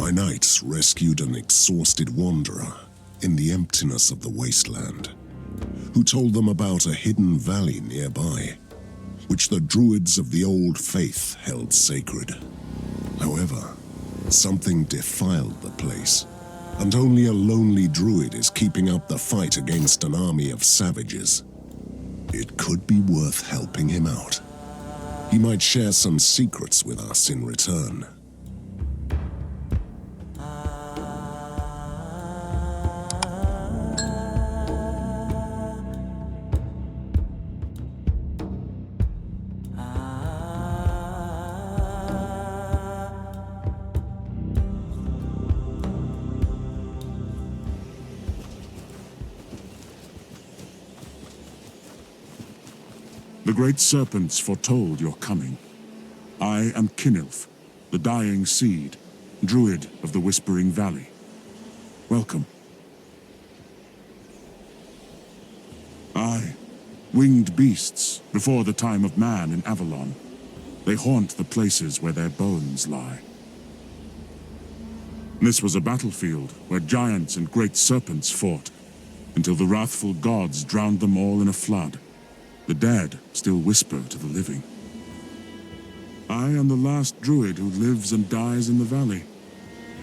My knights rescued an exhausted wanderer in the emptiness of the Wasteland, who told them about a hidden valley nearby, which the druids of the old faith held sacred. However, something defiled the place, and only a lonely druid is keeping up the fight against an army of savages. It could be worth helping him out. He might share some secrets with us in return. The great serpents foretold your coming. I am Kinilf, the dying seed, druid of the Whispering Valley. Welcome. Aye, winged beasts before the time of man in Avalon. They haunt the places where their bones lie. This was a battlefield where giants and great serpents fought, until the wrathful gods drowned them all in a flood. The dead still whisper to the living. I am the last druid who lives and dies in the valley.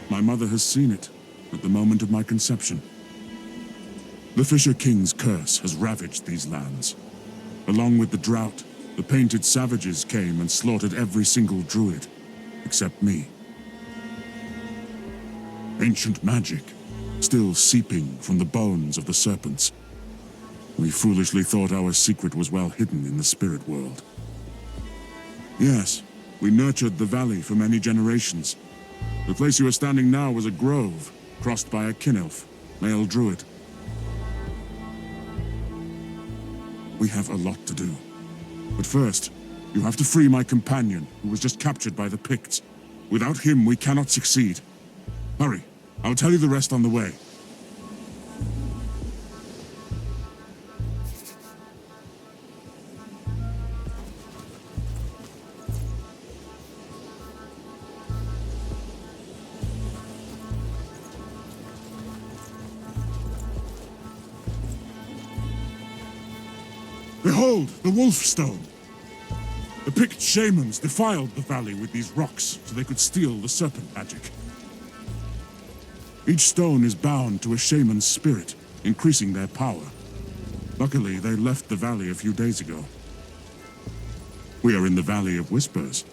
My mother has seen it at the moment of my conception. The Fisher King's curse has ravaged these lands. Along with the drought, the painted savages came and slaughtered every single druid, except me. Ancient magic, still seeping from the bones of the serpents. We foolishly thought our secret was well hidden in the spirit world. Yes, we nurtured the valley for many generations. The place you are standing now was a grove, crossed by a kinelf, male druid. We have a lot to do. But first, you have to free my companion, who was just captured by the Picts. Without him, we cannot succeed. Hurry, I'll tell you the rest on the way. Behold, the Wolf Stone! The Pict shamans defiled the valley with these rocks so they could steal the serpent magic. Each stone is bound to a shaman's spirit, increasing their power. Luckily, they left the valley a few days ago. We are in the Valley of Whispers.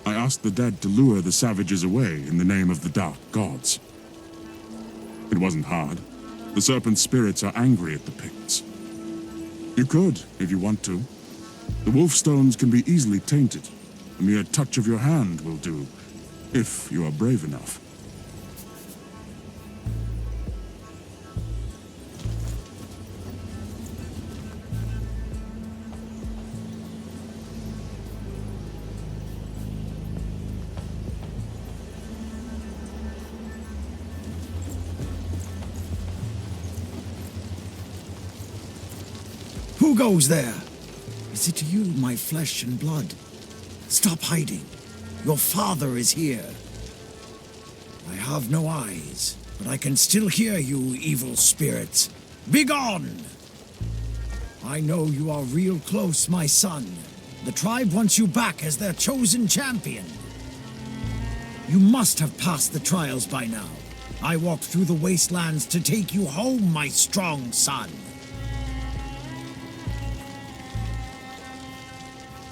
I asked the dead to lure the savages away in the name of the Dark Gods. It wasn't hard. The serpent spirits are angry at the Picts. You could, if you want to. The wolf stones can be easily tainted. A mere touch of your hand will do, if you are brave enough. Who goes there? Is it you, my flesh and blood? Stop hiding. Your father is here. I have no eyes, but I can still hear you, evil spirits. Begone! I know you are real close, my son. The tribe wants you back as their chosen champion. You must have passed the trials by now. I walked through the wastelands to take you home, my strong son.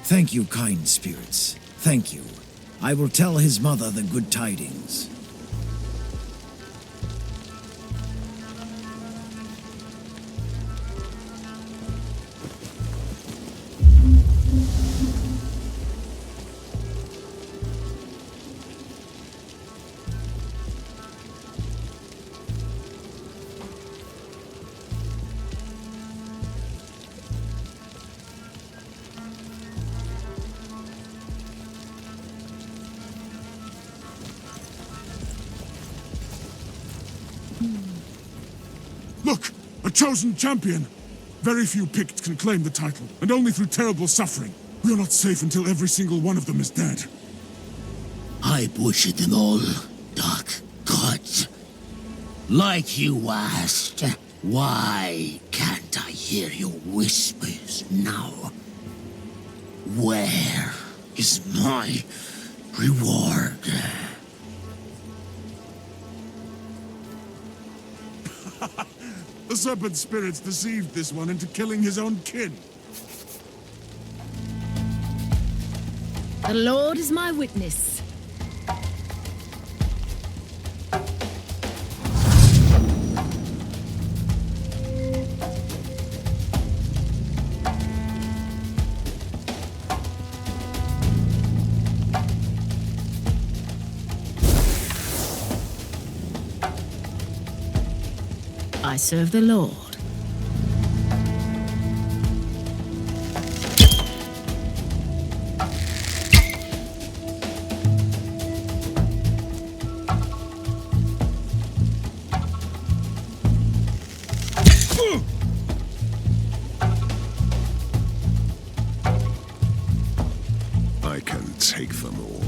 Thank you, kind spirits. Thank you. I will tell his mother the good tidings. Look! A chosen champion! Very few Picts can claim the title, and only through terrible suffering. We are not safe until every single one of them is dead. I butchered them all. dark gods. Like you asked, why can't I hear your whispers now? Where is my reward? The serpent spirits deceived this one into killing his own kin. The Lord is my witness. I serve the Lord. I can take them all.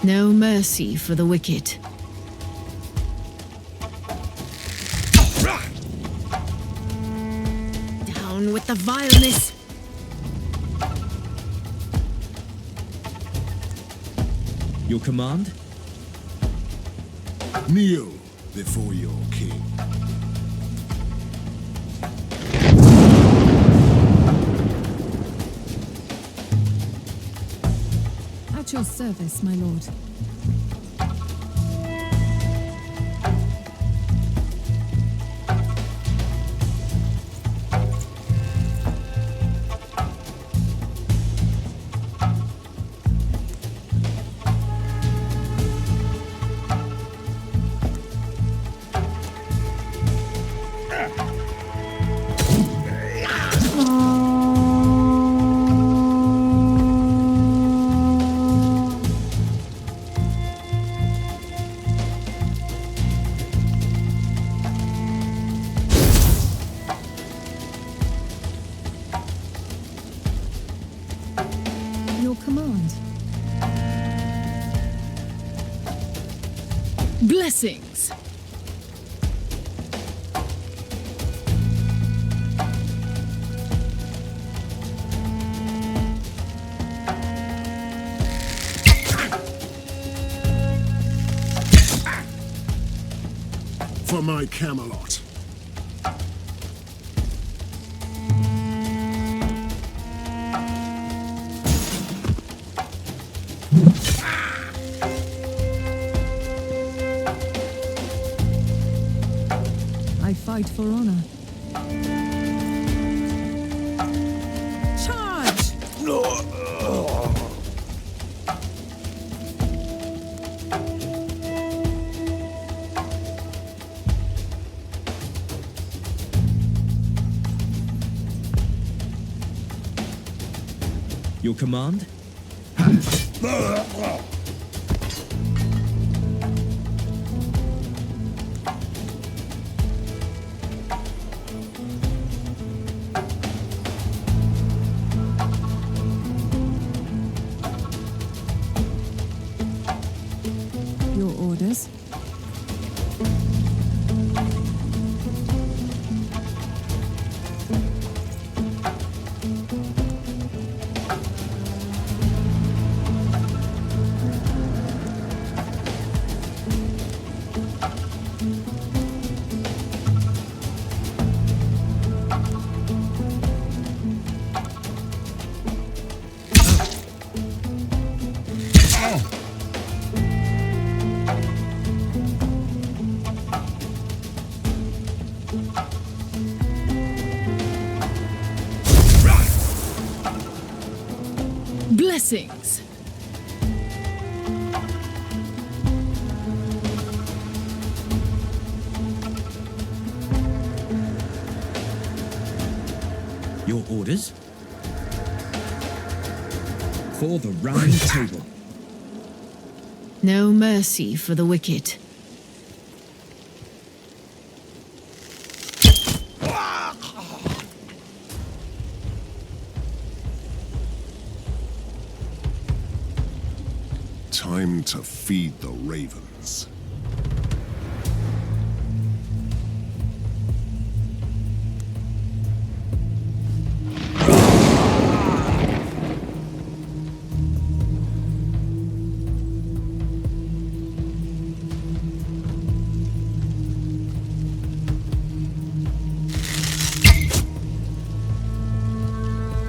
No mercy for the wicked. Down with the vileness. Your command? Kneel before your king. At your service, my lord. Your command. Blessings. For my Camelot. I fight for honor. Charge! Your command? Your orders. Blessings. Your orders? For the round table. No mercy for the wicked. Time to feed the ravens.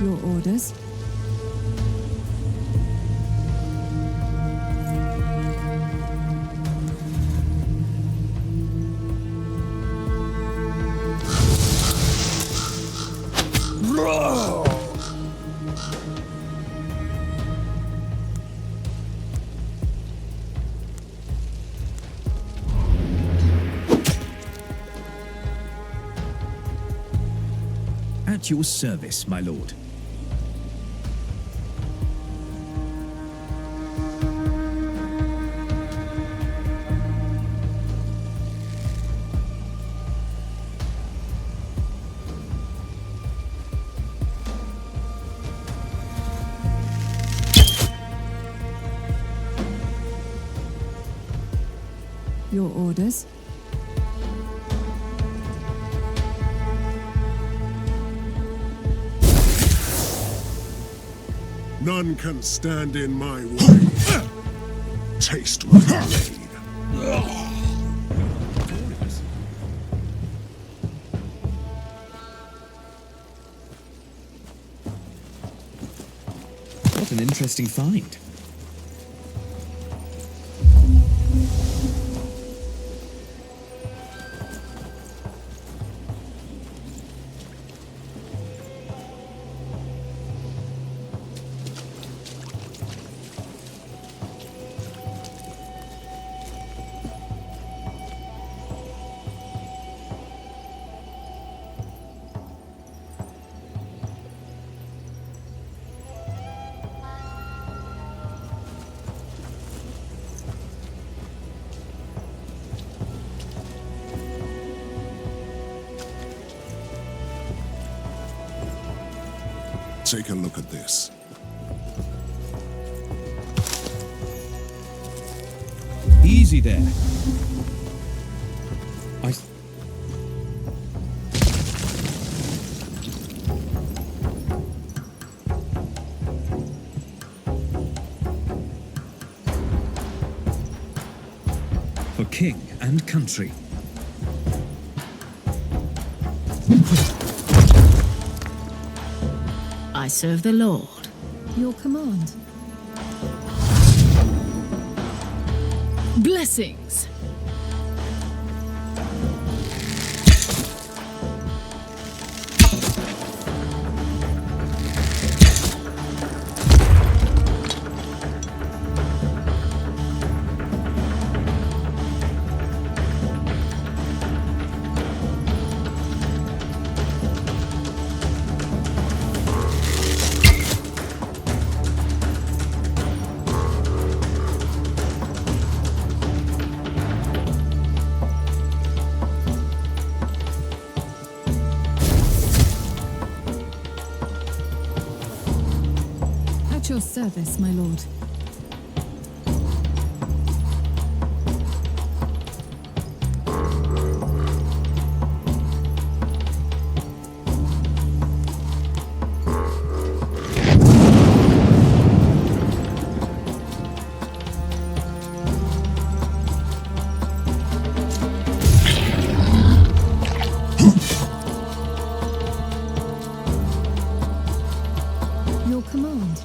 Your orders? At your service, my lord. Your orders? None can stand in my way. Taste my blade. What an interesting find. Take a look at this. Easy there. For king and country. I serve the Lord. Your command? Blessings. At your service, my lord. Your command?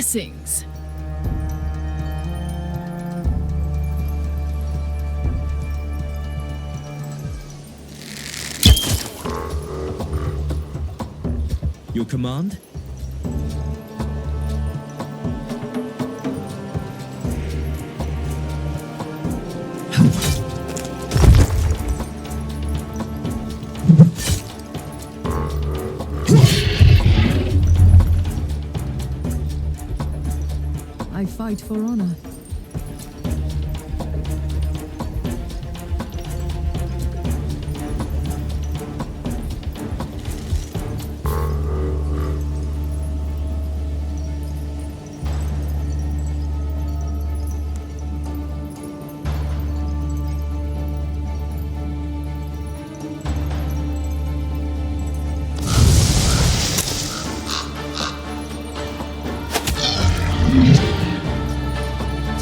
Blessings. Your command? I fight for honor.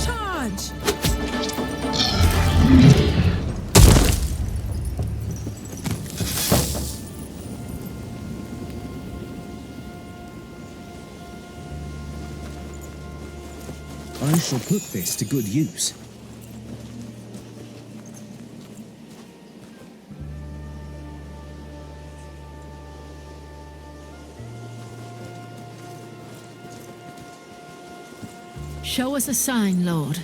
Charge! I shall put this to good use. Show us a sign, Lord.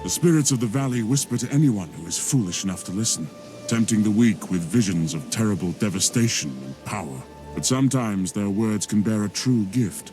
The spirits of the valley whisper to anyone who is foolish enough to listen, tempting the weak with visions of terrible devastation and power. But sometimes their words can bear a true gift.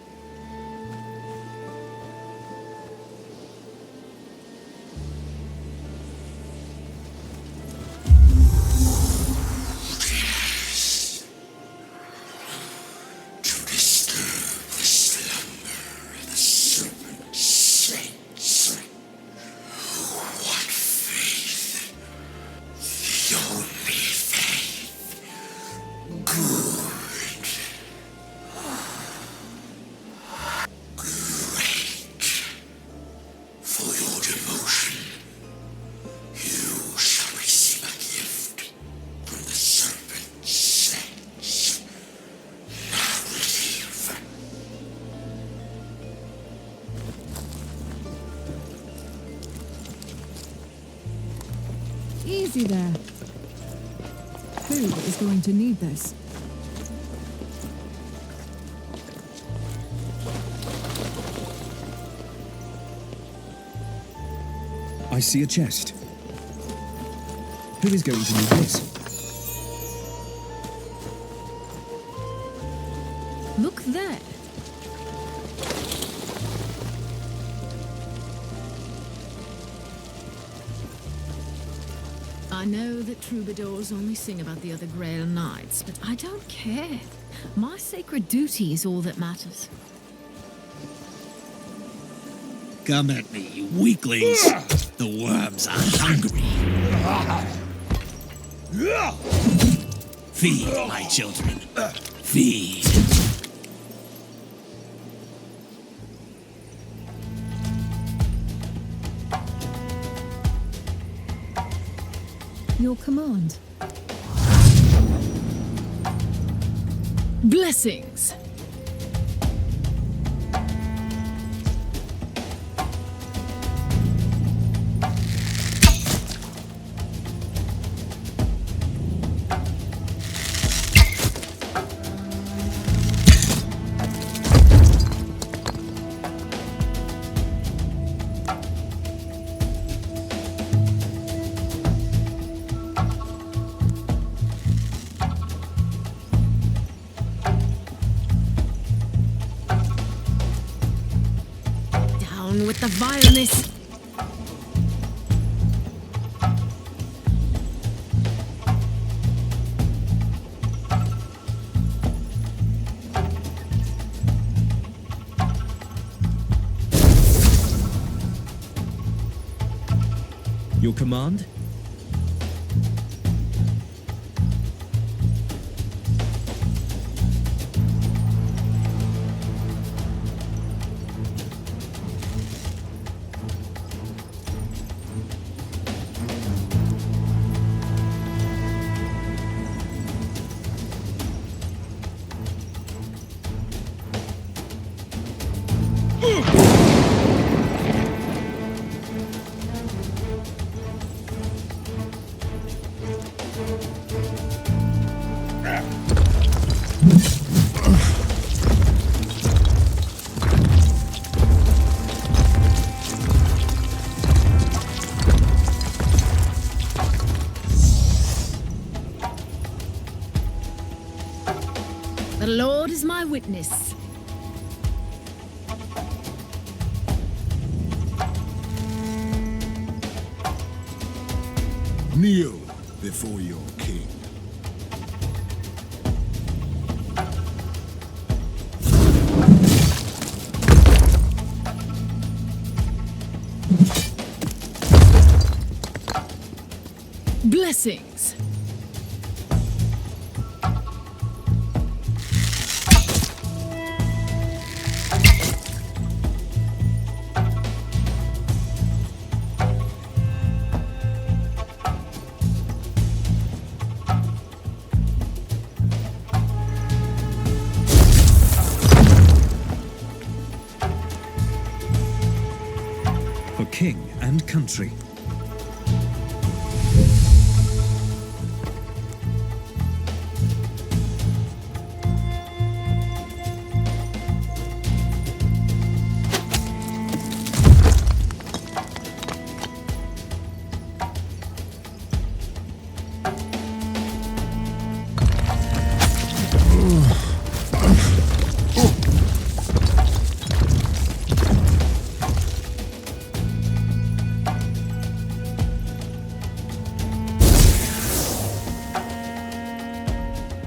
Easy there. Who is going to need this? I see a chest. Who is going to need this? Look there. I know that troubadours only sing about the other Grail Knights, but I don't care. My sacred duty is all that matters. Come at me, you weaklings. The worms are hungry. Feed, my children. Feed. Your command. Blessings. With the vileness. Your command? The Lord is my witness. Kneel before your king. Blessings. For king and country.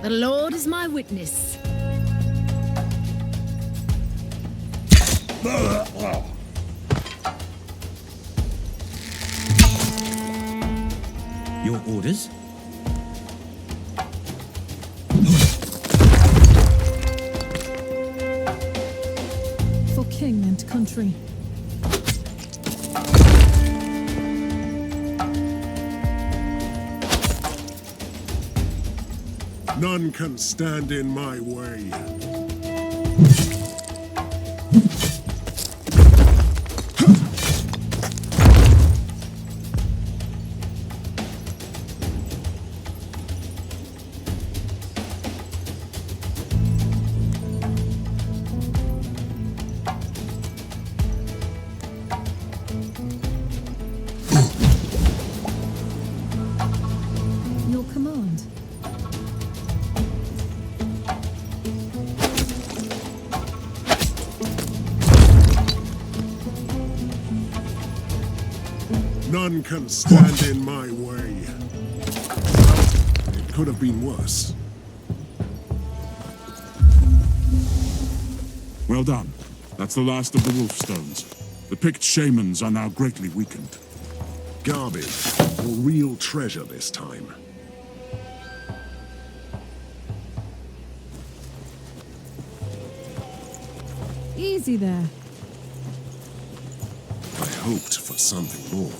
The Lord is my witness. Your orders? For king and country. None can stand in my way. Your command. None can stand in my way. It could have been worse. Well done. That's the last of the wolf stones. The picked shamans are now greatly weakened. Garbage, or real treasure this time. Easy there. I hoped for something more.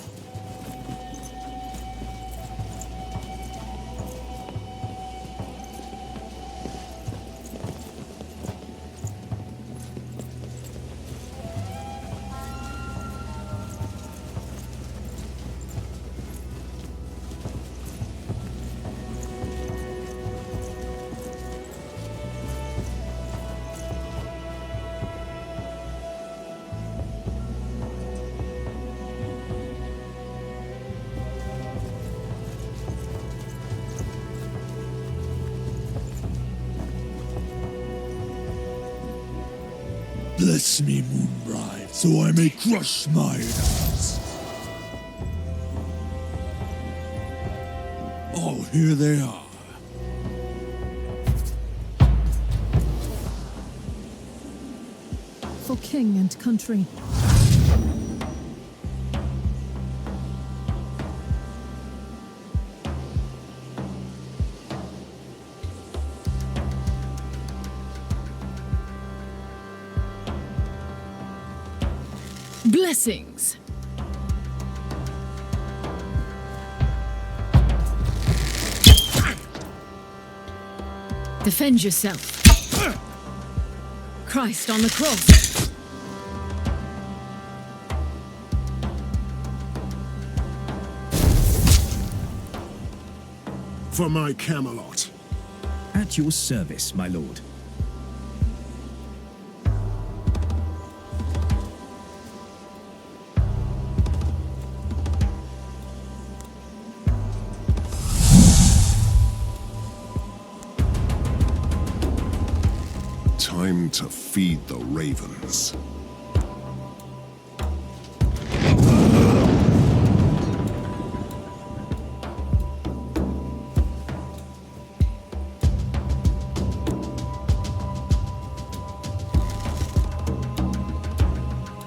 Bless me, Moonbride, so I may crush my enemies. Oh, here they are. For king and country. Blessings. Defend yourself. Christ on the cross. For my Camelot. At your service, my lord. Time to feed the ravens.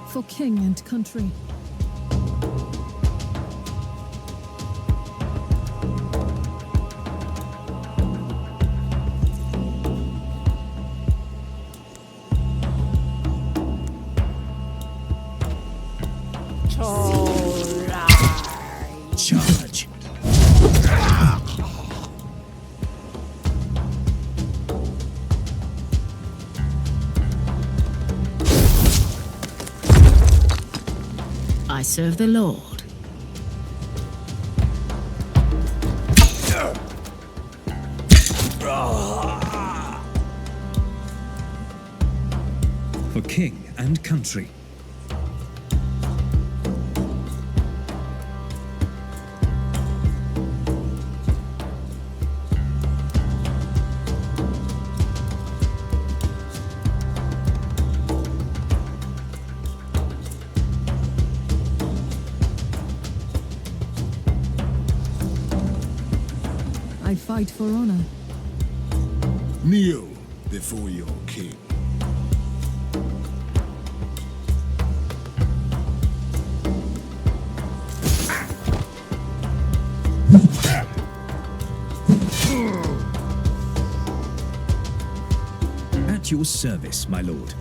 For king and country. Charge. I serve the Lord. For king and country. I fight for honor. Kneel before your king. At your service, my lord.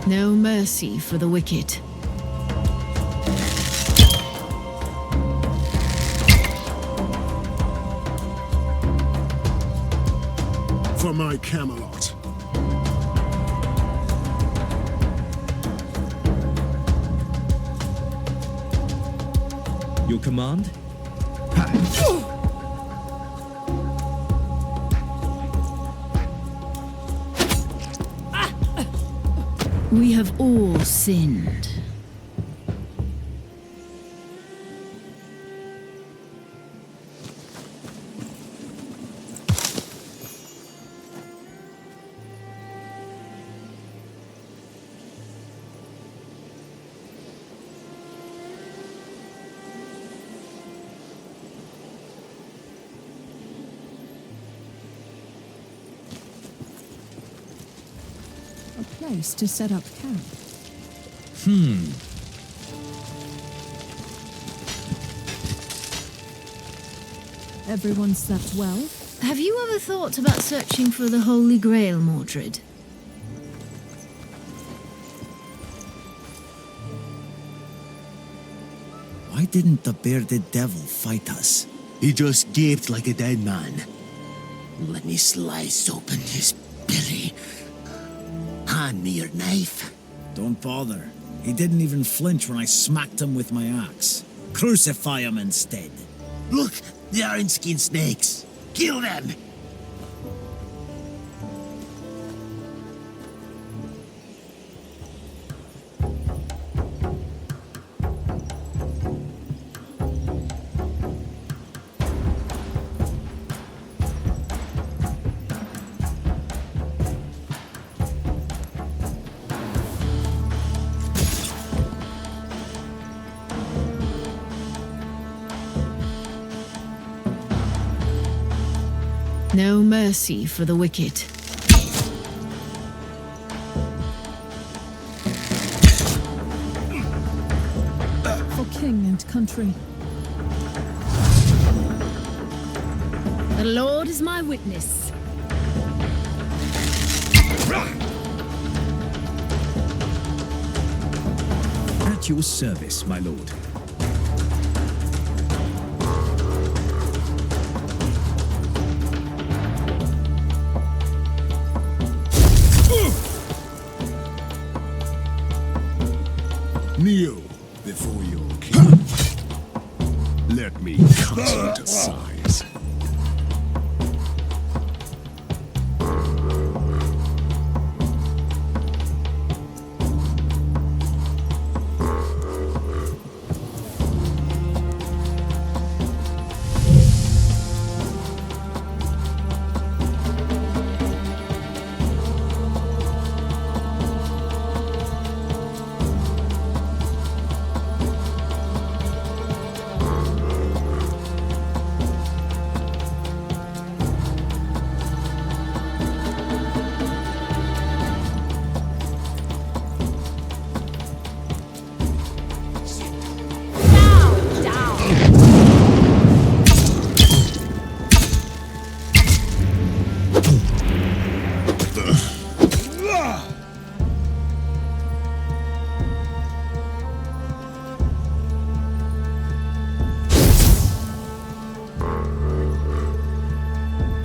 No mercy for the wicked. For my Camelot. Your command? We have all sinned. A place to set up camp. Everyone slept well? Have you ever thought about searching for the Holy Grail, Mordred? Why didn't the bearded devil fight us? He just gaped like a dead man. Let me slice open his belly. Hand me your knife. Don't bother. He didn't even flinch when I smacked him with my axe. Crucify him instead. Look, they aren't skin snakes. Kill them! No mercy for the wicked. For king and country. The Lord is my witness. At your service, my lord. before your king. Let me cut you to size.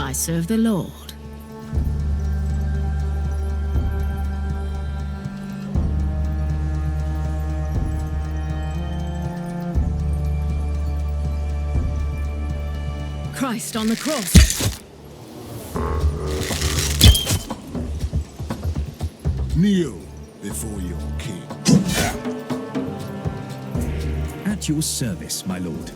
I serve the Lord. Christ on the cross. Kneel before your king. At your service, my lord.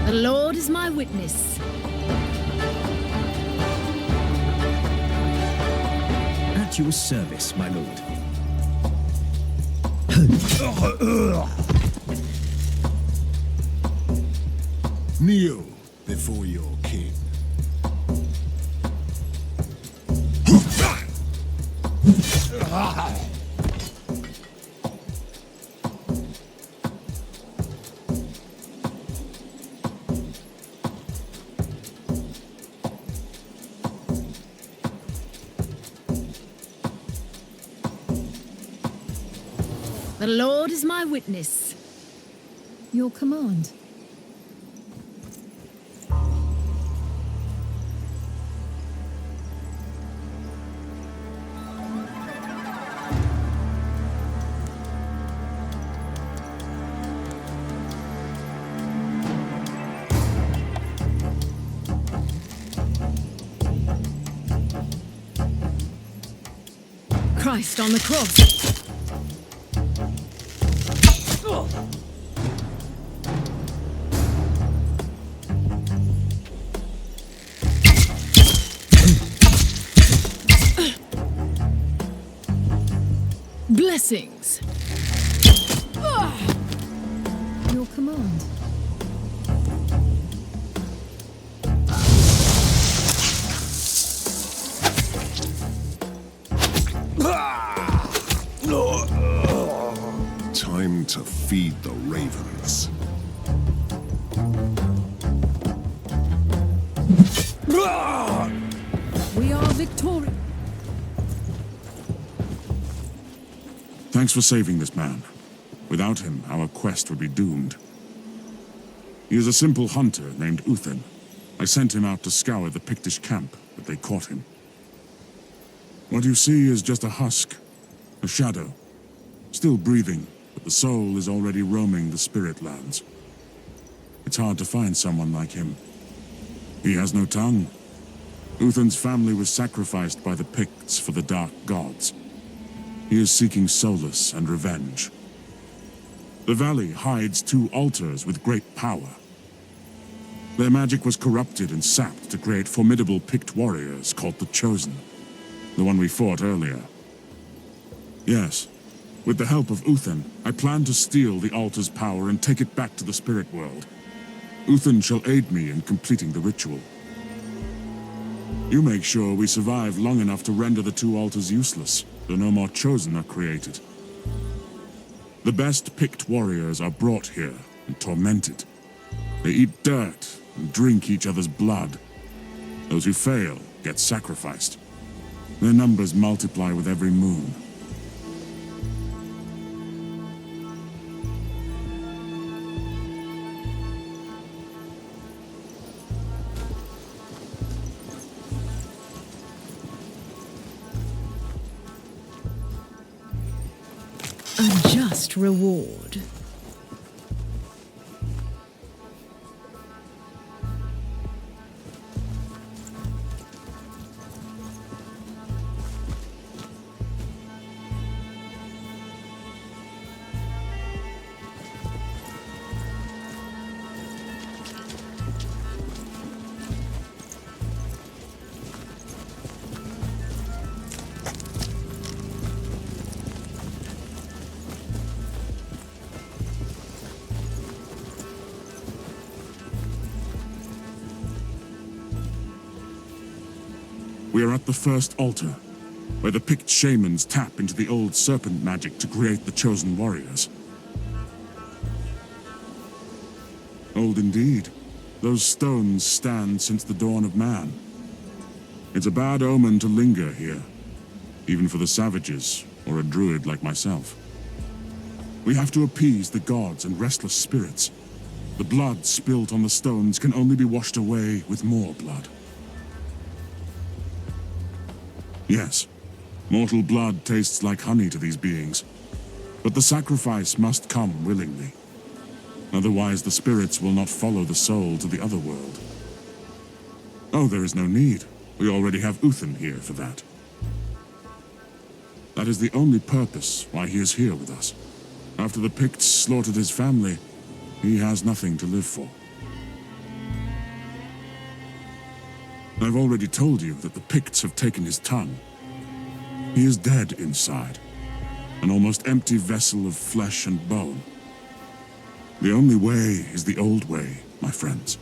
The Lord is my witness. At your service, my lord. Kneel before your king. The Lord is my witness. Your command. Christ on the cross. Blessings. Your command. Time to feed the ravens. We are victorious. Thanks for saving this man. Without him, our quest would be doomed. He is a simple hunter named Uthen. I sent him out to scour the Pictish camp, but they caught him. What you see is just a husk, a shadow. Still breathing, but the soul is already roaming the spirit lands. It's hard to find someone like him. He has no tongue. Uthen's family was sacrificed by the Picts for the dark gods. He is seeking solace and revenge. The valley hides 2 altars with great power. Their magic was corrupted and sapped to create formidable Pict warriors called the Chosen, the one we fought earlier. Yes, With the help of Uthen, I plan to steal the altar's power and take it back to the spirit world. Uthen shall aid me in completing the ritual. You make sure we survive long enough to render the two altars useless, though no more chosen are created. The best picked warriors are brought here and tormented. They eat dirt and drink each other's blood. Those who fail get sacrificed. Their numbers multiply with every moon. A just reward. We are at the first altar, where the picked shamans tap into the old serpent magic to create the chosen warriors. Old indeed. Those stones stand since the dawn of man. It's a bad omen to linger here, even for the savages or a druid like myself. We have to appease the gods and restless spirits. The blood spilt on the stones can only be washed away with more blood. Yes, mortal blood tastes like honey to these beings, but the sacrifice must come willingly. Otherwise the spirits will not follow the soul to the other world. Oh, there is no need. We already have Uthen here for that. That is the only purpose why he is here with us. After the Picts slaughtered his family, he has nothing to live for. I've already told you that the Picts have taken his tongue. He is dead inside, an almost empty vessel of flesh and bone. The only way is the old way, my friends.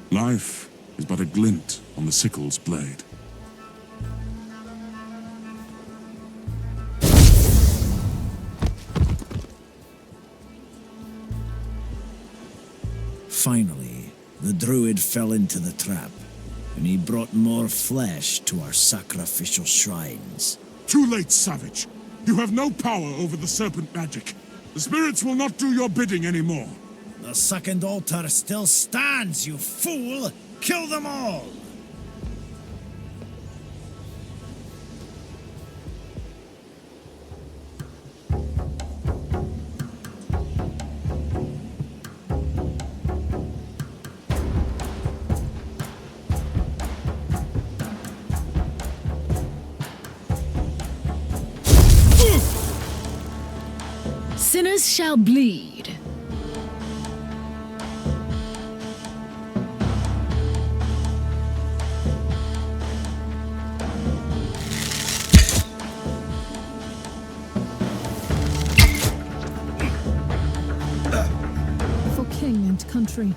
Life is but a glint on the sickle's blade. Finally, the druid fell into the trap, and he brought more flesh to our sacrificial shrines. Too late, savage! You have no power over the serpent magic. The spirits will not do your bidding anymore. The second altar still stands, you fool! Kill them all! Sinners shall bleed. For king and country.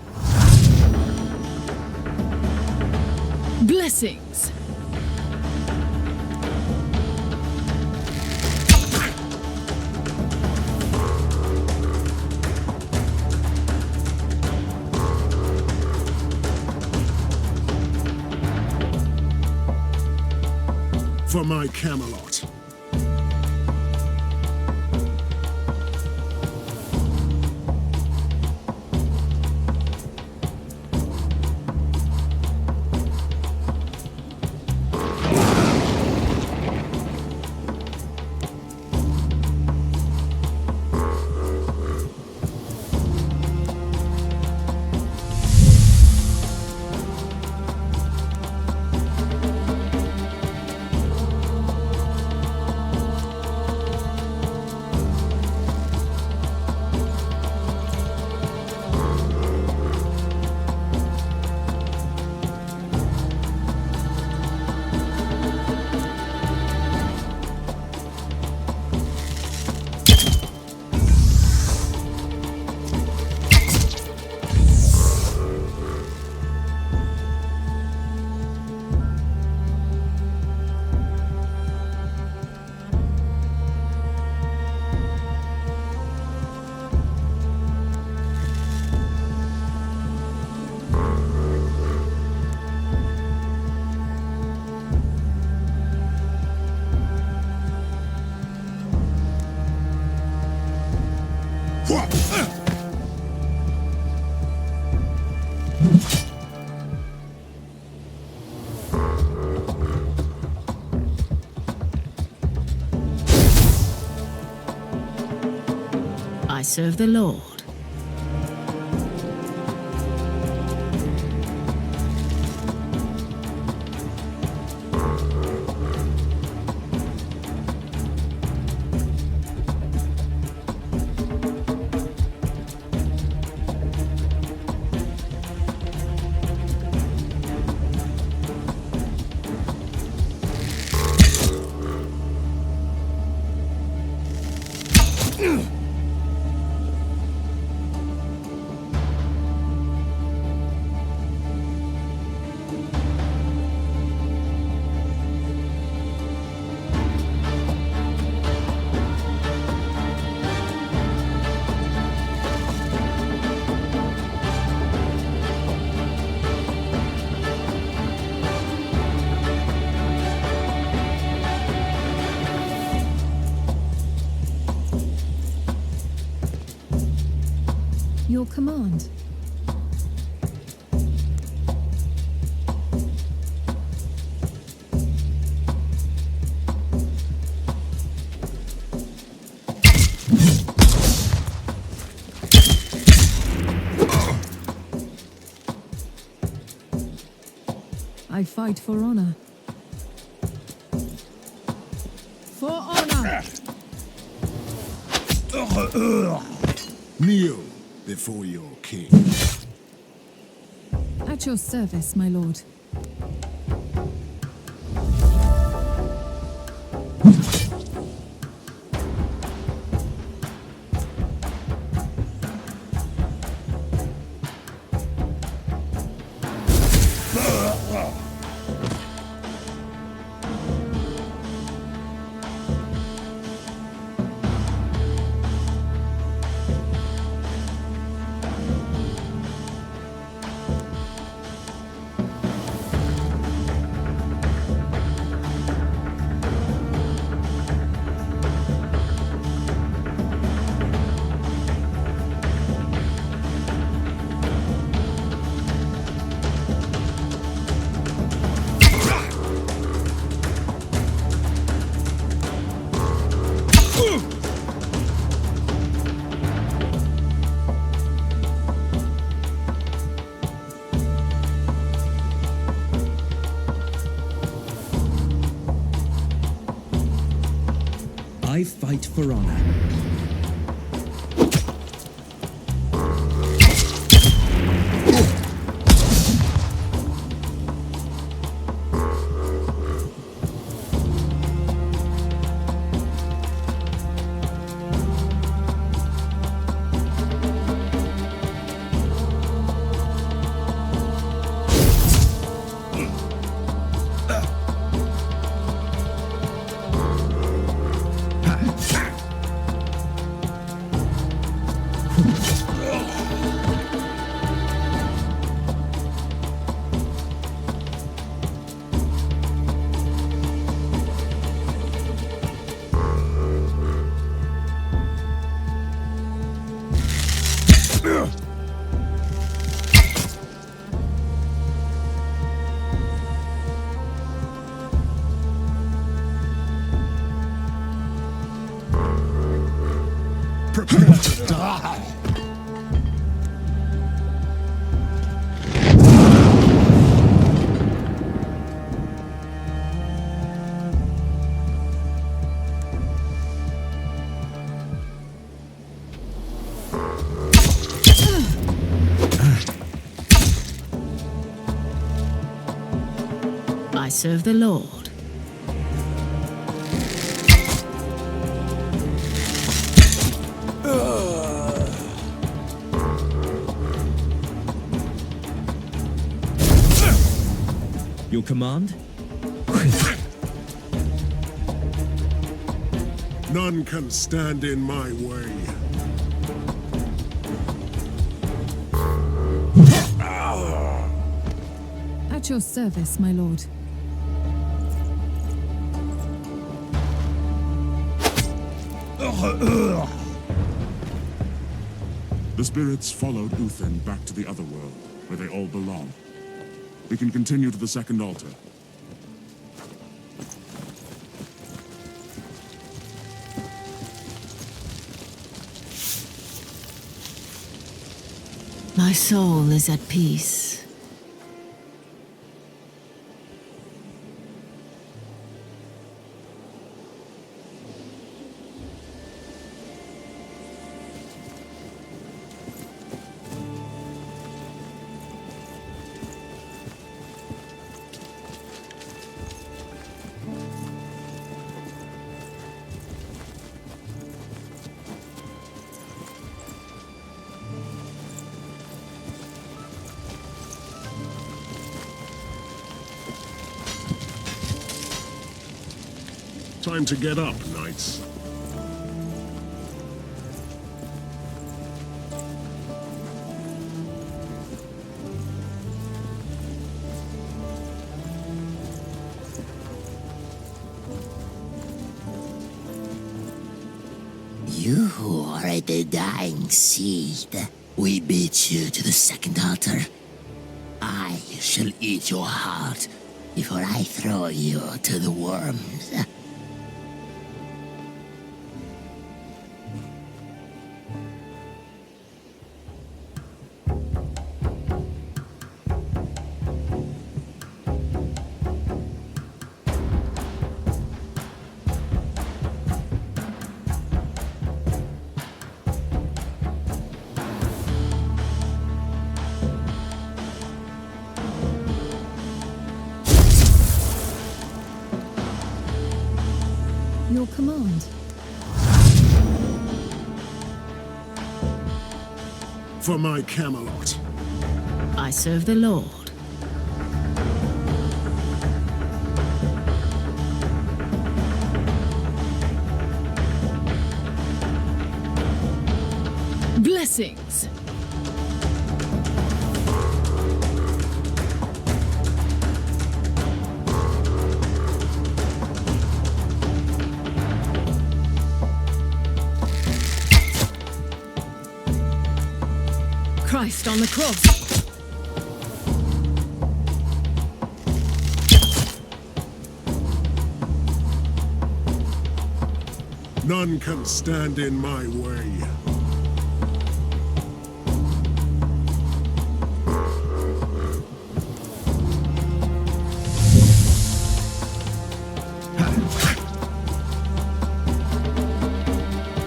Blessings. For my Camelot. I serve the Lord. Your command. I fight for honor. For honor! Kneel before your king. At your service, my lord. I fight for honor. Prepare to die. I serve the Lord. Your command? None can stand in my way. At your service, my lord. The spirits followed Uthin back to the other world, where they all belong. We can continue to the second altar. My soul is at peace. Time to get up, knights. You are the dying seed. We beat you to the second altar. I shall eat your heart before I throw you to the worms. Your command. For my Camelot. I serve the Lord. Blessings. Christ on the cross. None can stand in my way.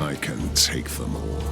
I can take them all.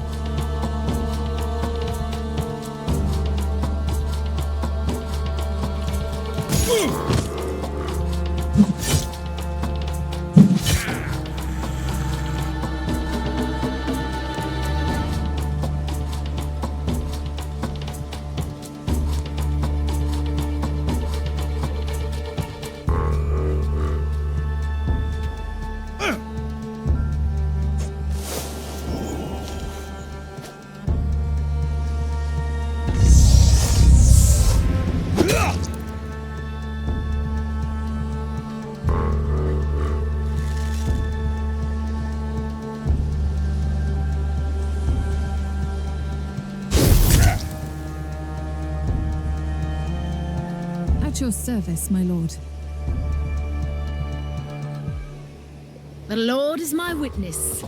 At your service, my lord. The Lord is my witness.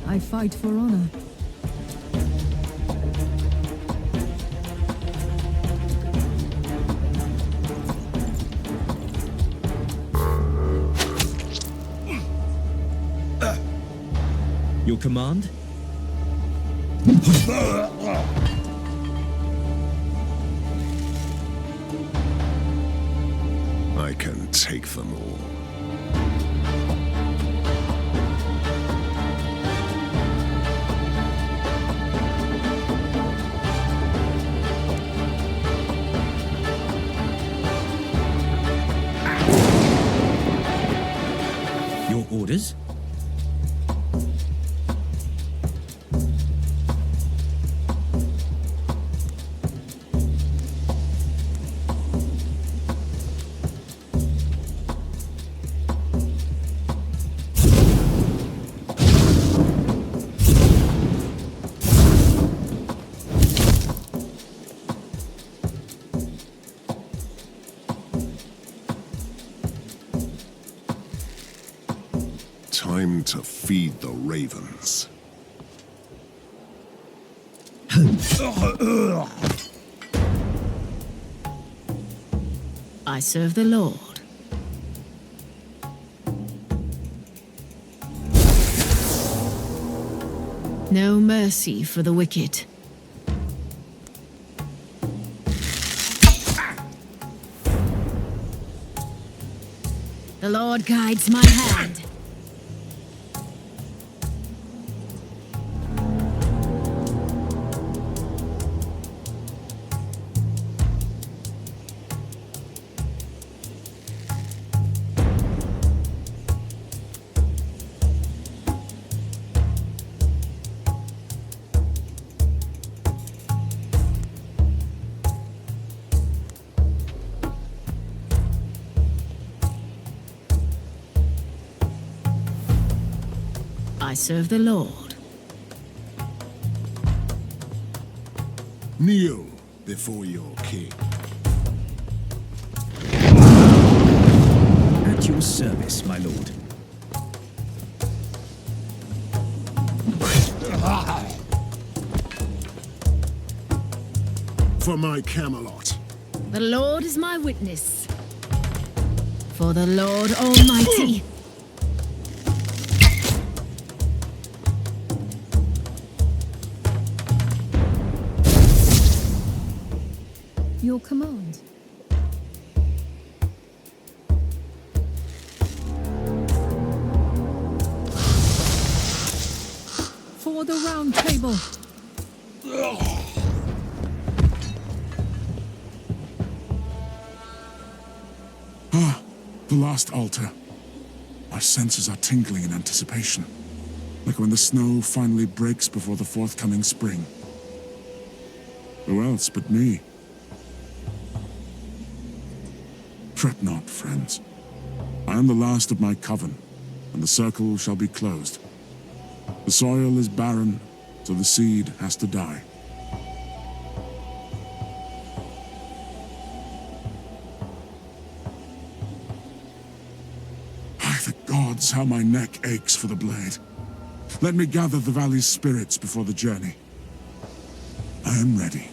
I fight for honor. Your command? I can take them all. Your orders? Time to feed the ravens. I serve the Lord. No mercy for the wicked. The Lord guides my hand. I serve the Lord. Kneel before your king. At your service, my lord. For my Camelot. The Lord is my witness. For the Lord Almighty. Your command. For the round table. The last altar. My senses are tingling in anticipation, like when the snow finally breaks before the forthcoming spring. Who else but me? Fret not, friends. I am the last of my coven, and the circle shall be closed. The soil is barren, so the seed has to die. By the gods, how my neck aches for the blade. Let me gather the valley's spirits before the journey. I am ready.